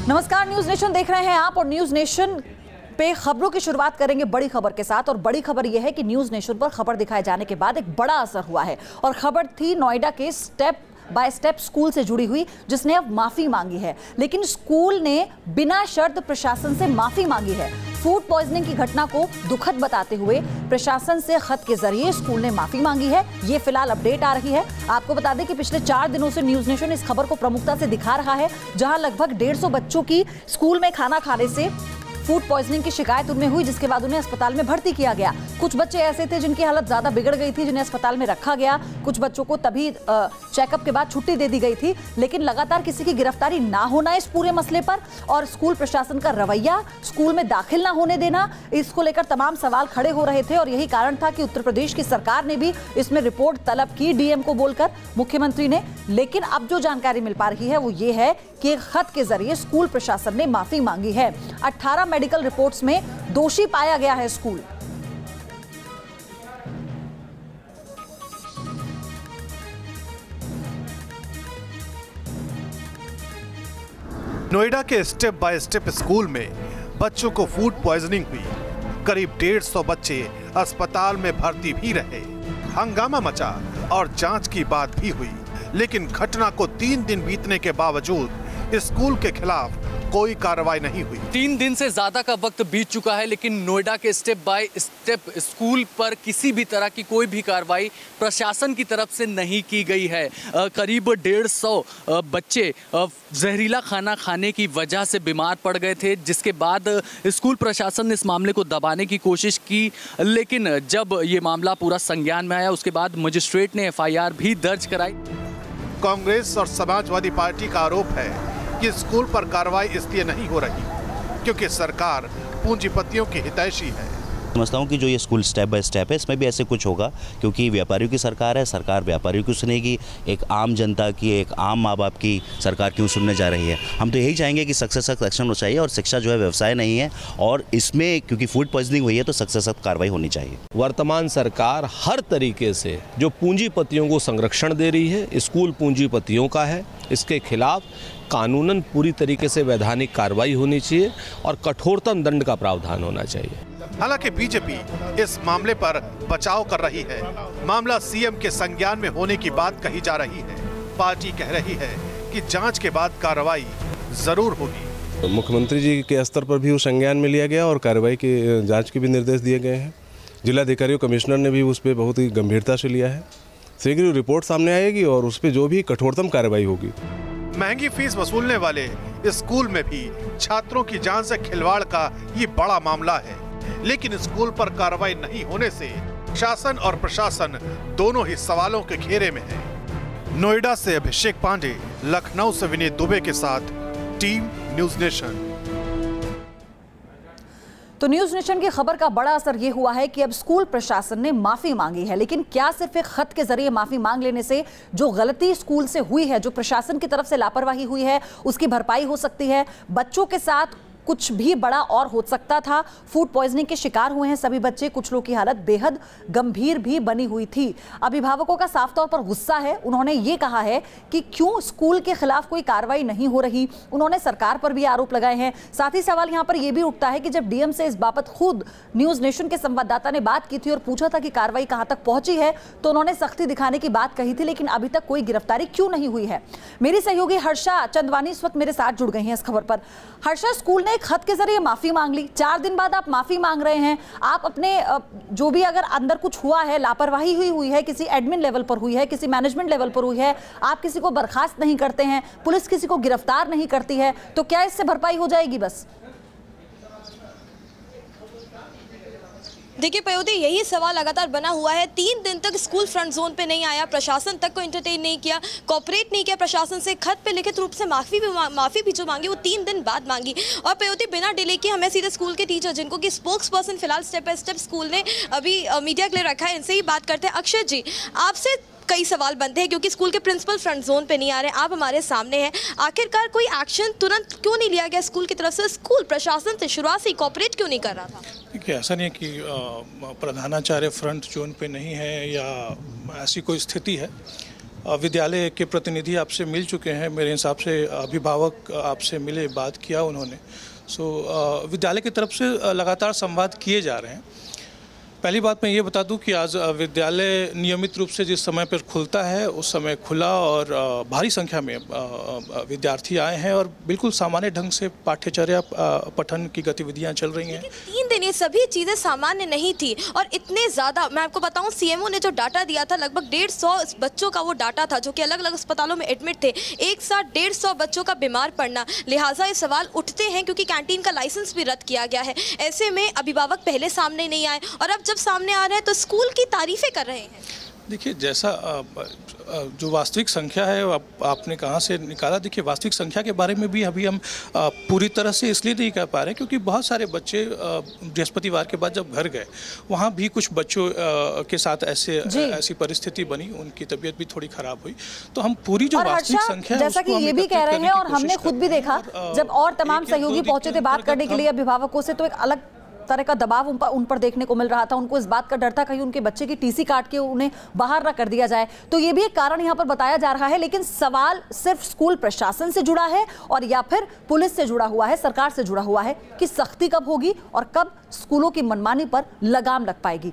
नमस्कार, news nation देख रहे हैं आप और न्यूज नेशन पे खबरों की शुरुआत करेंगे बड़ी खबर के साथ। और बड़ी खबर यह है कि न्यूज नेशन पर खबर दिखाए जाने के बाद एक बड़ा असर हुआ है और खबर थी नोएडा के स्टेप बाय स्टेप स्कूल से जुड़ी हुई, जिसने अब माफी मांगी है। लेकिन स्कूल ने बिना शर्त प्रशासन से माफी मांगी है। फूड पॉइजनिंग की घटना को दुखद बताते हुए प्रशासन से खत के जरिए स्कूल ने माफी मांगी है। ये फिलहाल अपडेट आ रही है। आपको बता दें कि पिछले 4 दिनों से न्यूज नेशन इस खबर को प्रमुखता से दिखा रहा है, जहां लगभग 150 बच्चों की स्कूल में खाना खाने से फूड पॉइजनिंग की शिकायत उनमें हुई, जिसके बाद उन्हें अस्पताल में भर्ती किया गया। कुछ बच्चे ऐसे थे जिनकी हालत ज्यादा बिगड़ गई थी, जिन्हें अस्पताल में रखा गया। कुछ बच्चों को तभी चेकअप के बाद छुट्टी दे दी गई थी। लेकिन लगातार किसी की गिरफ्तारी ना होना इस पूरे मसले पर और स्कूल प्रशासन का रवैया, स्कूल में दाखिल ना होने देना, इसको लेकर तमाम सवाल खड़े हो रहे थे। और यही कारण था कि उत्तर प्रदेश की सरकार ने भी इसमें रिपोर्ट तलब की डीएम को बोलकर, मुख्यमंत्री ने। लेकिन अब जो जानकारी मिल पा रही है वो ये है कि खत के जरिए स्कूल प्रशासन ने माफी मांगी है। 18 मेडिकल रिपोर्ट्स में दोषी पाया गया है स्कूल। नोएडा के स्टेप बाय स्टेप स्कूल में बच्चों को फूड पॉइजनिंग हुई। करीब 150 बच्चे अस्पताल में भर्ती भी रहे। हंगामा मचा और जांच की बात भी हुई। लेकिन घटना को 3 दिन बीतने के बावजूद स्कूल के खिलाफ कोई कार्रवाई नहीं हुई। 3 दिन से ज्यादा का वक्त बीत चुका है, लेकिन नोएडा के स्टेप बाय स्टेप स्कूल पर किसी भी तरह की कोई भी कार्रवाई प्रशासन की तरफ से नहीं की गई है। करीब 150 बच्चे जहरीला खाना खाने की वजह से बीमार पड़ गए थे, जिसके बाद स्कूल प्रशासन ने इस मामले को दबाने की कोशिश की। लेकिन जब ये मामला पूरा संज्ञान में आया, उसके बाद मजिस्ट्रेट ने FIR भी दर्ज कराई। कांग्रेस और समाजवादी पार्टी का आरोप है कि स्कूल पर कार्रवाई इसलिए नहीं हो रही क्योंकि सरकार पूंजीपतियों की हितैषी है। समझता हूँ कि जो ये स्कूल स्टेप बाय स्टेप है, इसमें भी ऐसे कुछ होगा क्योंकि व्यापारियों की सरकार है। सरकार व्यापारियों की सुनेगी, एक आम जनता की, एक आम माँ बाप की सरकार क्यों सुनने जा रही है। हम तो यही चाहेंगे कि सख्त से सख्त एक्शन होना चाहिए और शिक्षा जो है व्यवसाय नहीं है, और इसमें क्योंकि फूड पॉइजनिंग हुई है तो सख्त से सख्त कार्रवाई होनी चाहिए। वर्तमान सरकार हर तरीके से जो पूंजीपतियों को संरक्षण दे रही है, स्कूल पूंजीपतियों का है, इसके खिलाफ कानूनन पूरी तरीके से वैधानिक कार्रवाई होनी चाहिए और कठोरतम दंड का प्रावधान होना चाहिए। हालांकि बीजेपी इस मामले पर बचाव कर रही है। मामला सीएम के संज्ञान में होने की बात कही जा रही है। पार्टी कह रही है कि जांच के बाद कार्रवाई जरूर होगी। मुख्यमंत्री जी के स्तर पर भी वो संज्ञान में लिया गया और कार्रवाई की जांच के भी निर्देश दिए गए हैं। जिलाधिकारी कमिश्नर ने भी उस पर बहुत ही गंभीरता से लिया है। शीघ्र रिपोर्ट सामने आएगी और उस पर जो भी कठोरतम कार्रवाई होगी। महंगी फीस वसूलने वाले स्कूल में भी छात्रों की जान से खिलवाड़ का ये बड़ा मामला है। लेकिन स्कूल पर कार्रवाई नहीं होने से शासन और प्रशासन दोनों ही सवालों के घेरे में है। नोएडा से अभिषेक पांडे, लखनऊ से विनीत दुबे के साथ टीम न्यूज नेशन। तो न्यूज नेशन की खबर का बड़ा असर यह हुआ है कि अब स्कूल प्रशासन ने माफी मांगी है। लेकिन क्या सिर्फ एक खत के जरिए माफी मांग लेने से जो गलती स्कूल से हुई है, जो प्रशासन की तरफ से लापरवाही हुई है, उसकी भरपाई हो सकती है? बच्चों के साथ कुछ भी बड़ा और हो सकता था। फूड पॉइजनिंग के शिकार हुए हैं सभी बच्चे। कुछ लोगों की हालत बेहद गंभीर भी बनी हुई थी। अभिभावकों का साफ तौर पर गुस्सा है। उन्होंने ये कहा है कि क्यों स्कूल के खिलाफ कोई कार्रवाई नहीं हो रही। उन्होंने सरकार पर भी आरोप लगाए हैं। साथ ही सवाल यहाँ पर यह भी उठता है कि जब डीएम से इस बाबत खुद न्यूज नेशन के संवाददाता ने बात की थी और पूछा था कि कार्रवाई कहां तक पहुंची है, तो उन्होंने सख्ती दिखाने की बात कही थी, लेकिन अभी तक कोई गिरफ्तारी क्यों नहीं हुई है। मेरी सहयोगी हर्षा चंदवानी इस वक्त मेरे साथ जुड़ गई हैं इस खबर पर। हर्षा, स्कूल ने खत के जरिए माफी मांग ली, 4 दिन बाद आप माफी मांग रहे हैं। आप अपने जो भी अगर अंदर कुछ हुआ है, लापरवाही हुई है, किसी एडमिन लेवल पर हुई है, किसी मैनेजमेंट लेवल पर हुई है, आप किसी को बर्खास्त नहीं करते हैं, पुलिस किसी को गिरफ्तार नहीं करती है, तो क्या इससे भरपाई हो जाएगी? बस देखिए पयोधी, यही सवाल लगातार बना हुआ है। 3 दिन तक स्कूल फ्रंट जोन पे नहीं आया, प्रशासन तक को एंटरटेन नहीं किया, कोऑपरेट नहीं किया प्रशासन से। खत पे लिखित रूप से माफ़ी भी जो मांगी वो 3 दिन बाद मांगी। और पयोधी, बिना डिले के हमें सीधे स्कूल के टीचर, जिनको कि स्पोक्स पर्सन फिलहाल स्टेप बाय स्टेप स्कूल ने अभी मीडिया के लिए रखा है, इनसे ही बात करते हैं। अक्षय जी, आपसे कई सवाल बनते हैं क्योंकि स्कूल के प्रिंसिपल फ्रंट जोन पे नहीं आ रहे, आप हमारे सामने हैं। आखिरकार कोई एक्शन तुरंत क्यों नहीं लिया गया स्कूल की तरफ से? स्कूल प्रशासन से शुरुआत से कोऑपरेट क्यों नहीं कर रहा था? देखिए, ऐसा नहीं है कि प्रधानाचार्य फ्रंट जोन पे नहीं है या ऐसी कोई स्थिति है। विद्यालय के प्रतिनिधि आपसे मिल चुके हैं, मेरे हिसाब से अभिभावक आपसे मिले, बात किया उन्होंने। विद्यालय की तरफ से लगातार संवाद किए जा रहे हैं। पहली बात मैं ये बता दूं कि आज विद्यालय नियमित रूप से जिस समय पर खुलता है उस समय खुला और भारी संख्या में विद्यार्थी आए हैं और बिल्कुल सामान्य ढंग से पाठ्यचर्या पठन की गतिविधियां चल रही हैं। 3 दिन ये सभी चीज़ें सामान्य नहीं थी और इतने ज़्यादा, मैं आपको बताऊं सीएमओ ने जो डाटा दिया था लगभग 150 बच्चों का वो डाटा था जो कि अलग अलग अस्पतालों में एडमिट थे। एक साथ 150 बच्चों का बीमार पड़ना, लिहाजा ये सवाल उठते हैं क्योंकि कैंटीन का लाइसेंस भी रद्द किया गया है। ऐसे में अभिभावक पहले सामने नहीं आए और अब जब सामने आ रहे हैं तो स्कूल की तारीफें कर रहे हैं। देखिए, जैसा जो वास्तविक संख्या है आपने कहाँ से निकाला, देखिए वास्तविक संख्या के बारे में भी अभी हम पूरी तरह से इसलिए नहीं कह पा रहे क्योंकि बहुत सारे बच्चे बृहस्पतिवार के बाद जब घर गए वहाँ भी कुछ बच्चों के साथ ऐसी परिस्थिति बनी, उनकी तबीयत भी थोड़ी खराब हुई। तो हम पूरी जो वास्तविक संख्या जैसा कि ये भी कह रहे हैं और हमने खुद भी देखा जब और तमाम सहयोगी पहुंचे थे बात करने के लिए अभिभावकों से, तो एक अलग तरह का दबाव उन पर देखने को मिल रहा था। उनको इस बात का डर था कहीं उनके बच्चे की टीसी काट के उन्हें बाहर ना कर दिया जाए। तो ये भी एक कारण यहाँ पर बताया जा रहा है। लेकिन सवाल सिर्फ स्कूल प्रशासन से जुड़ा है और या फिर पुलिस से जुड़ा हुआ है, सरकार से जुड़ा हुआ है कि सख्ती कब होगी और कब स्कूलों की मनमानी पर लगाम लग पाएगी।